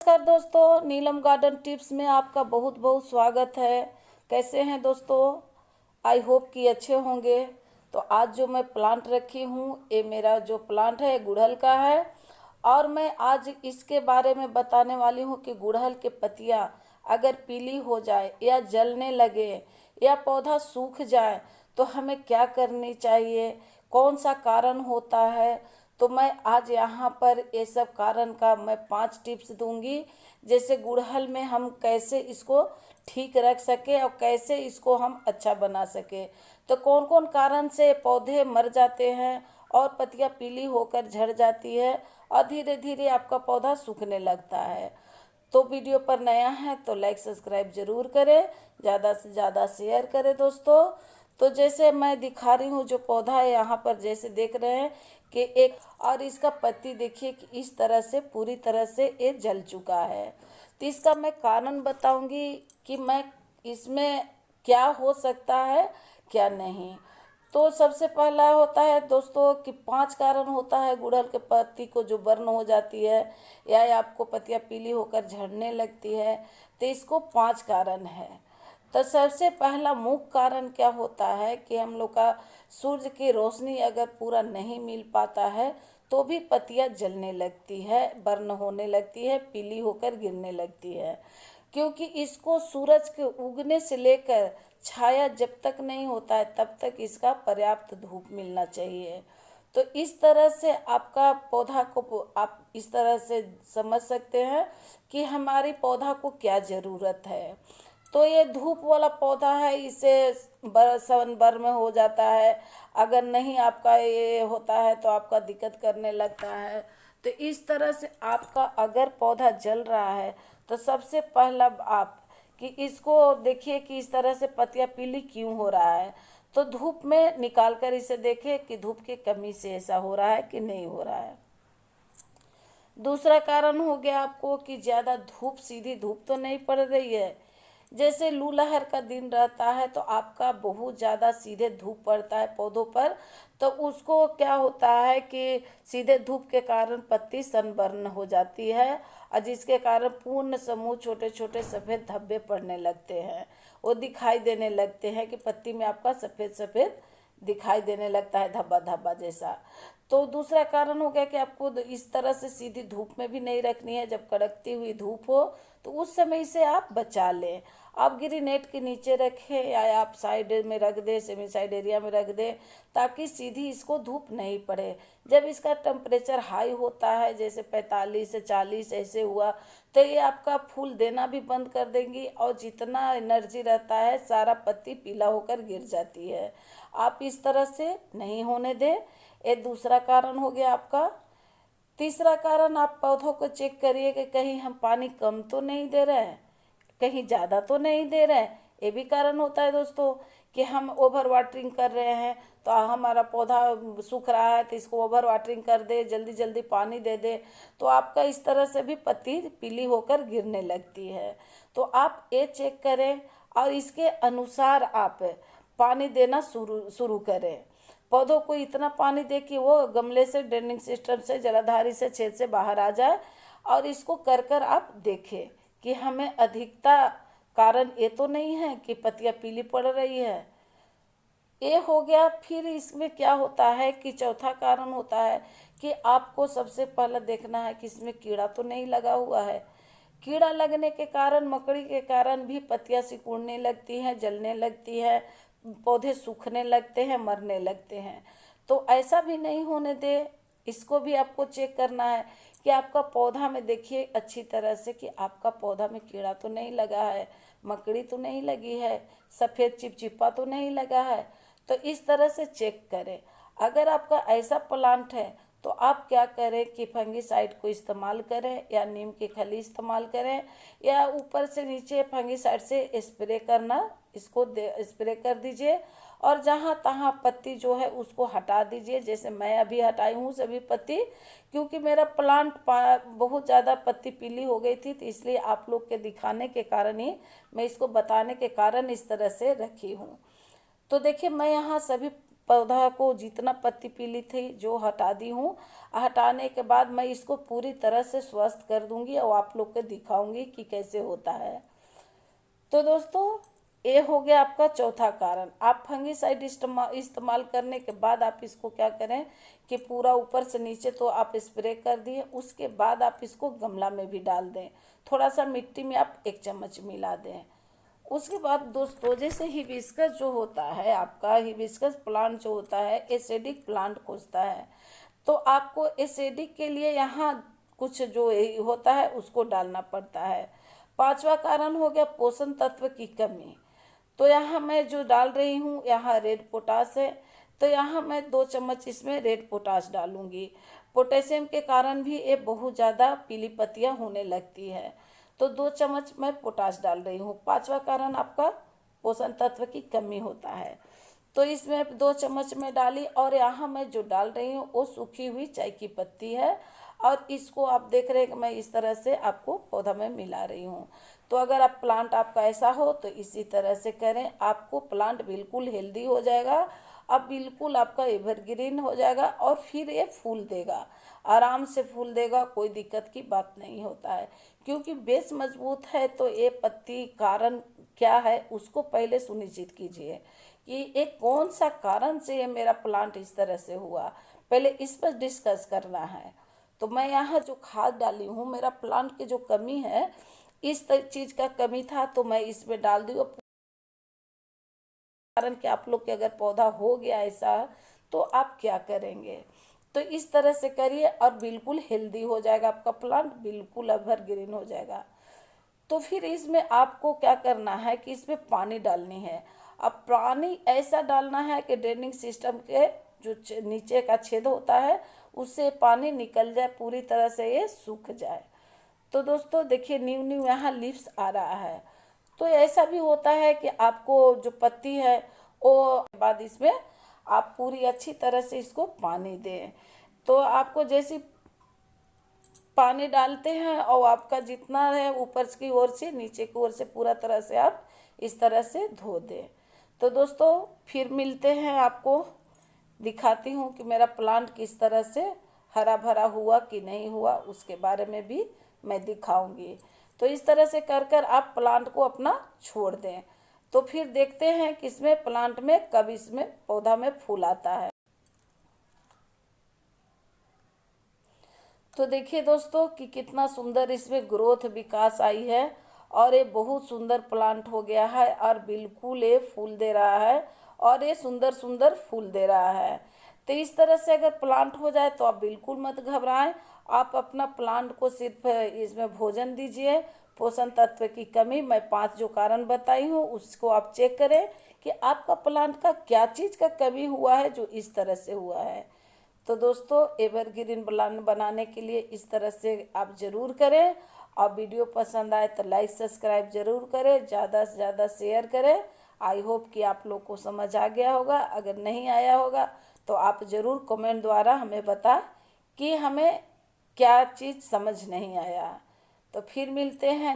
नमस्कार दोस्तों, नीलम garden tips में आपका बहुत बहुत स्वागत है। कैसे हैं दोस्तों? आई होप कि अच्छे होंगे। तो आज जो मैं प्लांट रखी हूँ, ये मेरा जो प्लांट है गुड़हल का है। और मैं आज इसके बारे में बताने वाली हूँ कि गुड़हल के पत्तियाँ अगर पीली हो जाए या जलने लगे या पौधा सूख जाए तो हमें क्या करनी चाहिए, कौन सा कारण होता है। तो मैं आज यहाँ पर ये सब कारण का मैं 5 टिप्स दूंगी, जैसे गुड़हल में हम कैसे इसको ठीक रख सके और कैसे इसको हम अच्छा बना सके। तो कौन कौन कारण से पौधे मर जाते हैं और पत्तियाँ पीली होकर झड़ जाती है और धीरे धीरे आपका पौधा सूखने लगता है। तो वीडियो पर नया है तो लाइक सब्सक्राइब जरूर करें, ज़्यादा से ज़्यादा शेयर करें दोस्तों। तो जैसे मैं दिखा रही हूँ जो पौधा है, यहाँ पर जैसे देख रहे हैं कि एक और इसका पत्ती देखिए कि इस तरह से पूरी तरह से ये जल चुका है। तो इसका मैं कारण बताऊंगी कि मैं इसमें क्या हो सकता है क्या नहीं। तो सबसे पहला होता है दोस्तों कि 5 कारण होता है गुड़हल के पत्ती को जो बर्न हो जाती है या आपको पत्तियां पीली होकर झड़ने लगती है। तो इसको 5 कारण है। तो सबसे पहला मुख्य कारण क्या होता है कि हम लोग का सूरज की रोशनी अगर पूरा नहीं मिल पाता है तो भी पत्तियां जलने लगती है, बर्न होने लगती है, पीली होकर गिरने लगती है। क्योंकि इसको सूरज के उगने से लेकर छाया जब तक नहीं होता है तब तक इसका पर्याप्त धूप मिलना चाहिए। तो इस तरह से आपका पौधा को आप इस तरह से समझ सकते हैं कि हमारी पौधा को क्या ज़रूरत है। तो ये धूप वाला पौधा है, इसे सनबर्न में हो जाता है। अगर नहीं आपका ये होता है तो आपका दिक्कत करने लगता है। तो इस तरह से आपका अगर पौधा जल रहा है तो सबसे पहला आप कि इसको देखिए कि इस तरह से पत्तियां पीली क्यों हो रहा है। तो धूप में निकाल कर इसे देखें कि धूप की कमी से ऐसा हो रहा है कि नहीं हो रहा है। दूसरा कारण हो गया आपको कि ज़्यादा धूप, सीधी धूप तो नहीं पड़ रही है। जैसे लू लहर का दिन रहता है तो आपका बहुत ज़्यादा सीधे धूप पड़ता है पौधों पर, तो उसको क्या होता है कि सीधे धूप के कारण पत्ती सनबर्न हो जाती है और जिसके कारण पूर्ण समूह छोटे छोटे सफ़ेद धब्बे पड़ने लगते हैं। वो दिखाई देने लगते हैं कि पत्ती में आपका सफ़ेद सफ़ेद दिखाई देने लगता है, धब्बा धब्बा जैसा। तो दूसरा कारण हो गया कि आपको इस तरह से सीधी धूप में भी नहीं रखनी है। जब कड़कती हुई धूप हो तो उस समय इसे आप बचा लें। आप गिरी नेट के नीचे रखें या आप साइड में रख दें, सेमी साइड एरिया में रख दें, ताकि सीधी इसको धूप नहीं पड़े। जब इसका टेम्परेचर हाई होता है जैसे 45 से 40 ऐसे हुआ तो ये आपका फूल देना भी बंद कर देंगी और जितना एनर्जी रहता है सारा पत्ती पीला होकर गिर जाती है। आप इस तरह से नहीं होने दें। ये दूसरा कारण हो गया आपका। तीसरा कारण, आप पौधों को चेक करिए कि कहीं हम पानी कम तो नहीं दे रहे हैं, कहीं ज़्यादा तो नहीं दे रहे हैं। ये भी कारण होता है दोस्तों कि हम ओवर वाटरिंग कर रहे हैं तो हमारा पौधा सूख रहा है तो इसको ओवर वाटरिंग कर दे, जल्दी जल्दी पानी दे दे, तो आपका इस तरह से भी पत्ती पीली होकर गिरने लगती है। तो आप ये चेक करें और इसके अनुसार आप पानी देना शुरू करें। पौधों को इतना पानी दे कि वो गमले से, ड्रेनिंग सिस्टम से, जलाधारी से, छेद से बाहर आ जाए। और इसको कर कर आप देखें कि हमें अधिकता कारण ये तो नहीं है कि पत्तियां पीली पड़ रही है। ये हो गया। फिर इसमें क्या होता है कि चौथा कारण होता है कि आपको सबसे पहले देखना है कि इसमें कीड़ा तो नहीं लगा हुआ है। कीड़ा लगने के कारण, मकड़ी के कारण भी पत्तियां सिकुड़ने लगती हैं, जलने लगती है, पौधे सूखने लगते हैं, मरने लगते हैं। तो ऐसा भी नहीं होने दे। इसको भी आपको चेक करना है कि आपका पौधा में देखिए अच्छी तरह से कि आपका पौधा में कीड़ा तो नहीं लगा है, मकड़ी तो नहीं लगी है, सफ़ेद चिपचिपा तो नहीं लगा है। तो इस तरह से चेक करें। अगर आपका ऐसा प्लांट है तो आप क्या करें कि फंगीसाइड को इस्तेमाल करें या नीम की खली इस्तेमाल करें या ऊपर से नीचे फंगीसाइड से स्प्रे करना, इसको स्प्रे कर दीजिए। और जहाँ तहाँ पत्ती जो है उसको हटा दीजिए, जैसे मैं अभी हटाई हूँ सभी पत्ती, क्योंकि मेरा प्लांट बहुत ज़्यादा पत्ती पीली हो गई थी। तो इसलिए आप लोग के दिखाने के कारण ही, मैं इसको बताने के कारण इस तरह से रखी हूँ। तो देखिए मैं यहाँ सभी पौधा को जितना पत्ती पीली थी जो हटा दी हूँ। हटाने के बाद मैं इसको पूरी तरह से स्वस्थ कर दूंगी और आप लोग को दिखाऊंगी कि कैसे होता है। तो दोस्तों, ये हो गया आपका चौथा कारण। आप फंगिसाइड इस्तेमाल करने के बाद आप इसको क्या करें कि पूरा ऊपर से नीचे तो आप स्प्रे कर दिए, उसके बाद आप इसको गमला में भी डाल दें। थोड़ा सा मिट्टी में आप 1 चम्मच मिला दें। उसके बाद दोस्तों, जैसे हिबिस्कस जो होता है, आपका हिबिस्कस प्लांट जो होता है एसिडिक प्लांट खोजता है, तो आपको एसिडिक के लिए यहाँ कुछ जो होता है उसको डालना पड़ता है। 5वां कारण हो गया पोषण तत्व की कमी। तो यहाँ मैं जो डाल रही हूँ, यहाँ रेड पोटाश है, तो यहाँ मैं 2 चम्मच इसमें रेड पोटाश डालूंगी। पोटेशियम के कारण भी ये बहुत ज़्यादा पीली पत्तियाँ होने लगती है, तो 2 चम्मच मैं पोटाश डाल रही हूँ। 5वां कारण आपका पोषण तत्व की कमी होता है, तो इसमें 2 चम्मच में डाली। और यहाँ मैं जो डाल रही हूँ वो सूखी हुई चाय की पत्ती है, और इसको आप देख रहे हैं कि मैं इस तरह से आपको पौधा में मिला रही हूँ। तो अगर आप प्लांट आपका ऐसा हो तो इसी तरह से करें, आपको प्लांट बिल्कुल हेल्दी हो जाएगा, अब बिल्कुल आपका एवरग्रीन हो जाएगा और फिर ये फूल देगा, आराम से फूल देगा, कोई दिक्कत की बात नहीं होता है। क्योंकि बेस मजबूत है तो ये पत्ती कारण क्या है उसको पहले सुनिश्चित कीजिए कि ये कौन सा कारण से ये मेरा प्लांट इस तरह से हुआ, पहले इस पर डिस्कस करना है। तो मैं यहाँ जो खाद डाली हूँ, मेरा प्लांट की जो कमी है, इस चीज़ का कमी था तो मैं इसमें डाल दी। कारण कि आप लोग के अगर पौधा हो गया ऐसा तो आप क्या करेंगे, तो इस तरह से करिए और बिल्कुल हेल्दी हो जाएगा आपका प्लांट, बिल्कुल एवरग्रीन हो जाएगा। तो फिर इसमें आपको क्या करना है कि इसमें पानी डालनी है। अब पानी ऐसा डालना है कि ड्रेनिंग सिस्टम के जो नीचे का छेद होता है उससे पानी निकल जाए, पूरी तरह से ये सूख जाए। तो दोस्तों देखिए, न्यू न्यू यहाँ लीव्स आ रहा है। तो ऐसा भी होता है कि आपको जो पत्ती है वो बाद इसमें आप पूरी अच्छी तरह से इसको पानी दें। तो आपको जैसी पानी डालते हैं और आपका जितना है ऊपर की ओर से नीचे की ओर से पूरा तरह से आप इस तरह से धो दें। तो दोस्तों फिर मिलते हैं, आपको दिखाती हूँ कि मेरा प्लांट किस तरह से हरा भरा हुआ कि नहीं हुआ, उसके बारे में भी मैं दिखाऊंगी। तो इस तरह से कर कर आप प्लांट को अपना छोड़ दें। तो फिर देखते हैं कि इसमें प्लांट में कब इसमें पौधा में फूल आता है। तो देखिए दोस्तों कि कितना सुंदर इसमें ग्रोथ विकास आई है और ये बहुत सुंदर प्लांट हो गया है और बिल्कुल ये फूल दे रहा है और ये सुंदर सुंदर फूल दे रहा है। तो इस तरह से अगर प्लांट हो जाए तो आप बिल्कुल मत घबराएं, आप अपना प्लांट को सिर्फ इसमें भोजन दीजिए। पोषण तत्व की कमी मैं 5 जो कारण बताई हूँ उसको आप चेक करें कि आपका प्लांट का क्या चीज़ का कमी हुआ है जो इस तरह से हुआ है। तो दोस्तों एवरग्रीन प्लांट बनाने के लिए इस तरह से आप ज़रूर करें, और वीडियो पसंद आए तो लाइक सब्सक्राइब ज़रूर करें, ज़्यादा से ज़्यादा शेयर करें। आई होप कि आप लोग को समझ आ गया होगा। अगर नहीं आया होगा तो आप ज़रूर कमेंट द्वारा हमें बताएं कि हमें क्या चीज़ समझ नहीं आया। तो फिर मिलते हैं